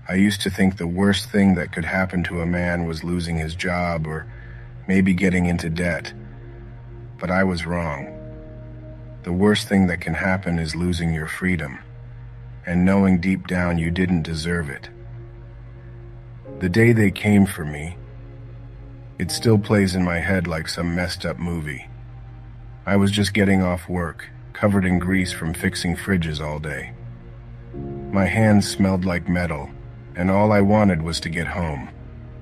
I used to think the worst thing that could happen to a man was losing his job or maybe getting into debt. But I was wrong. The worst thing that can happen is losing your freedom and knowing deep down you didn't deserve it. The day they came for me, it still plays in my head like some messed up movie. I was just getting off work, covered in grease from fixing fridges all day. My hands smelled like metal, and all I wanted was to get home,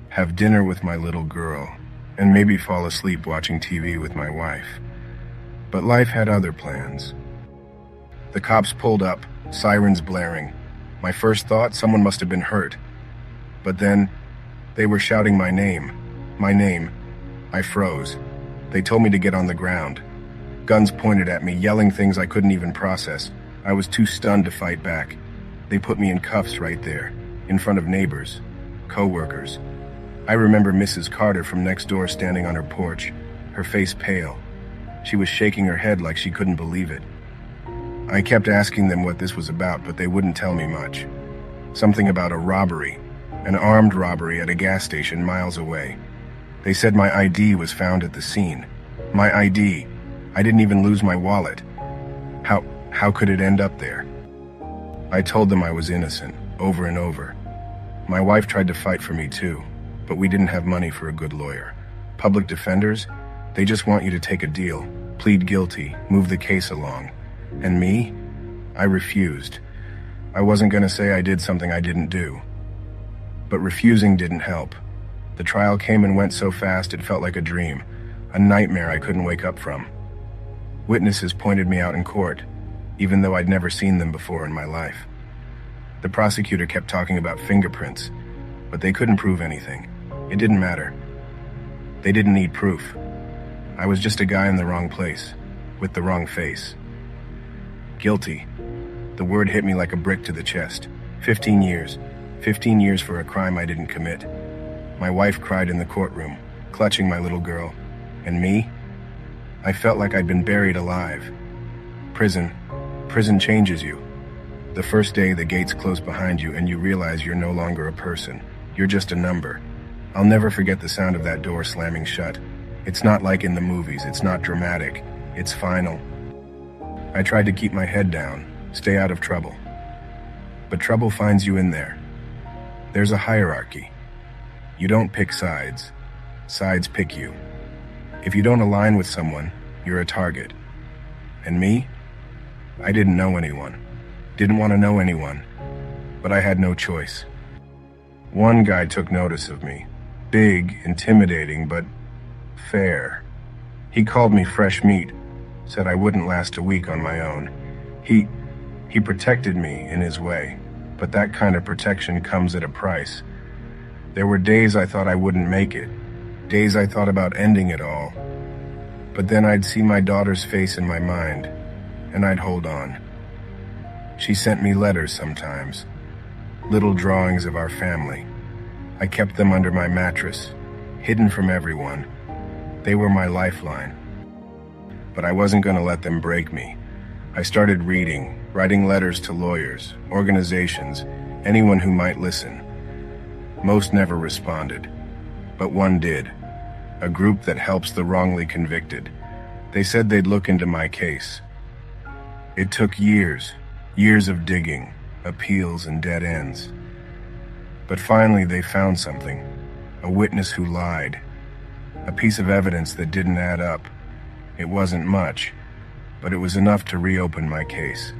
have dinner with my little girl, and maybe fall asleep watching TV with my wife. But life had other plans. The cops pulled up, sirens blaring. My first thought, someone must have been hurt. But then, they were shouting my name. My name. I froze. They told me to get on the ground. Guns pointed at me, yelling things I couldn't even process. I was too stunned to fight back. They put me in cuffs right there, in front of neighbors, co-workers. I remember Mrs. Carter from next door standing on her porch, her face pale. She was shaking her head like she couldn't believe it. I kept asking them what this was about, but they wouldn't tell me much. Something about a robbery, an armed robbery at a gas station miles away. They said my ID was found at the scene. My ID. I didn't even lose my wallet. How could it end up there? I told them I was innocent, over and over. My wife tried to fight for me too, but we didn't have money for a good lawyer. Public defenders, they just want you to take a deal, plead guilty, move the case along. And me? I refused. I wasn't gonna say I did something I didn't do. But refusing didn't help. The trial came and went so fast it felt like a dream, a nightmare I couldn't wake up from. Witnesses pointed me out in court, even though I'd never seen them before in my life. The prosecutor kept talking about fingerprints, but they couldn't prove anything. It didn't matter. They didn't need proof. I was just a guy in the wrong place, with the wrong face. Guilty. The word hit me like a brick to the chest. 15 years. 15 years for a crime I didn't commit. My wife cried in the courtroom, clutching my little girl. And me? I felt like I'd been buried alive. Prison changes you. The first day the gates close behind you and you realize you're no longer a person. You're just a number. I'll never forget the sound of that door slamming shut. It's not like in the movies, it's not dramatic. It's final. I tried to keep my head down, stay out of trouble. But trouble finds you in there. There's a hierarchy. You don't pick sides. Sides pick you. If you don't align with someone, you're a target. And me? I didn't know anyone. Didn't want to know anyone. But I had no choice. One guy took notice of me. Big, intimidating, but fair. He called me fresh meat, said I wouldn't last a week on my own. He protected me in his way, but that kind of protection comes at a price. There were days I thought I wouldn't make it, days I thought about ending it all. But then I'd see my daughter's face in my mind, and I'd hold on. She sent me letters sometimes, little drawings of our family. I kept them under my mattress, hidden from everyone. They were my lifeline. But I wasn't going to let them break me. I started reading, writing letters to lawyers, organizations, anyone who might listen. Most never responded, but one did. A group that helps the wrongly convicted. They said they'd look into my case. It took years of digging, appeals, and dead ends. But finally they found something. A witness who lied. A piece of evidence that didn't add up. It wasn't much, but it was enough to reopen my case.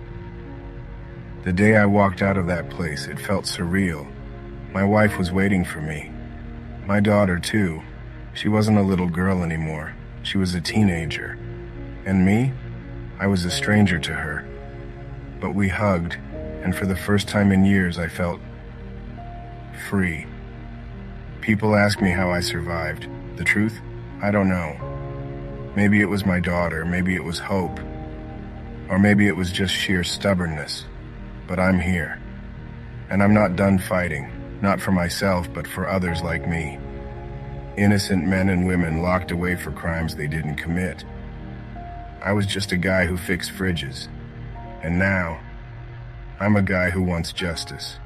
The day I walked out of that place, it felt surreal. My wife was waiting for me. My daughter, too. She wasn't a little girl anymore. She was a teenager. And me? I was a stranger to her. But we hugged, and for the first time in years, I felt free. People ask me how I survived. The truth? I don't know. Maybe it was my daughter, maybe it was hope, or maybe it was just sheer stubbornness. But I'm here. And I'm not done fighting, not for myself, but for others like me. Innocent men and women locked away for crimes they didn't commit. I was just a guy who fixed fridges. And now, I'm a guy who wants justice.